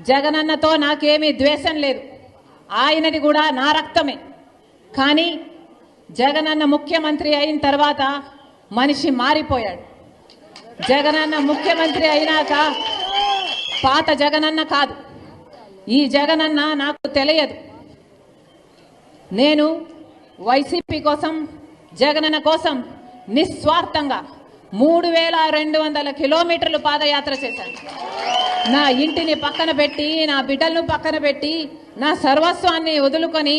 జగనన్నతో నాకేమీ ద్వేషం లేదు, ఆయనది కూడా నా రక్తమే. కానీ జగనన్న ముఖ్యమంత్రి అయిన తర్వాత మనిషి మారిపోయాడు. జగనన్న ముఖ్యమంత్రి అయినాక పాత జగనన్న కాదు, ఈ జగనన్న నాకు తెలియదు. నేను వైసీపీ కోసం, జగనన్న కోసం నిస్వార్థంగా 3200 కిలోమీటర్లు పాదయాత్ర చేశాను. నా ఇంటిని పక్కన పెట్టి, నా బిడ్డలను పక్కన పెట్టి, నా సర్వస్వాన్ని వదులుకొని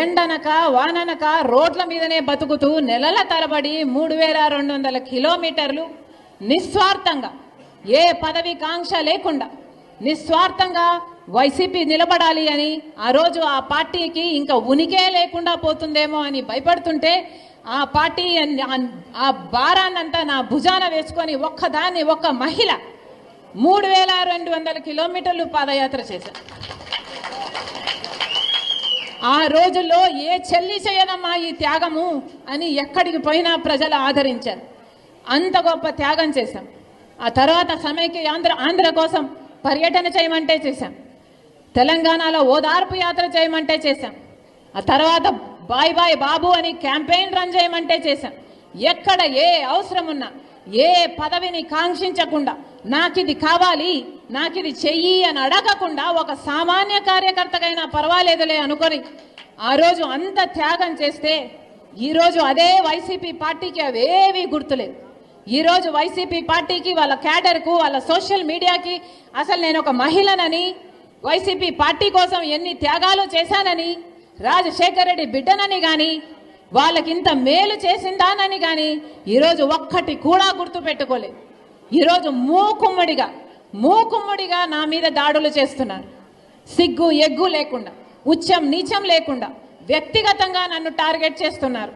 ఎండనక వాననక రోడ్ల మీదనే బతుకుతూ నెలల తరబడి 3200 కిలోమీటర్లు నిస్వార్థంగా, ఏ పదవి కాంక్ష లేకుండా నిస్వార్థంగా వైసీపీ నిలబడాలి అని, ఆ రోజు ఆ పార్టీకి ఇంకా ఉనికే లేకుండా పోతుందేమో అని భయపడుతుంటే ఆ పార్టీ ఆ భారాన్నంతా నా భుజాన వేసుకొని ఒక్కదాన్ని, ఒక్క మహిళ 3200 కిలోమీటర్లు పాదయాత్ర చేశారు. ఆ రోజుల్లో ఏ చెల్లి చేయదమ్మా ఈ త్యాగము అని ఎక్కడికి పోయినా ప్రజలు ఆదరించారు. అంత గొప్ప త్యాగం చేశాం. ఆ తర్వాత సమైక్య ఆంధ్ర కోసం పర్యటన చేయమంటే చేశాం. తెలంగాణలో ఓదార్పు యాత్ర చేయమంటే చేశాం. ఆ తర్వాత బాయ్ బాయ్ బాబు అని క్యాంపెయిన్ రన్ చేయమంటే చేశాం. ఎక్కడ ఏ అవసరం ఉన్నా, ఏ పదవిని కాంక్షించకుండా, నాకిది కావాలి, నాకిది చెయ్యి అని అడగకుండా ఒక సామాన్య కార్యకర్తకైనా పర్వాలేదులే అనుకొని ఆ రోజు అంత త్యాగం చేస్తే ఈరోజు అదే వైసీపీ పార్టీకి అవేవి గుర్తులేదు. ఈరోజు వైసీపీ పార్టీకి, వాళ్ళ క్యాడర్కు, వాళ్ళ సోషల్ మీడియాకి అసలు నేను ఒక మహిళనని, వైసీపీ పార్టీ కోసం ఎన్ని త్యాగాలు చేశానని, రాజశేఖర రెడ్డి బిడ్డనని కానీ, వాళ్ళకింత మేలు చేసిందానని కానీ ఈరోజు ఒక్కటి కూడా గుర్తు పెట్టుకోలేదు. ఈరోజు మూకుమ్మడిగా నా మీద దాడులు చేస్తున్నారు. సిగ్గు ఎగ్గు లేకుండా, ఉచ్చం నీచం లేకుండా వ్యక్తిగతంగా నన్ను టార్గెట్ చేస్తున్నారు.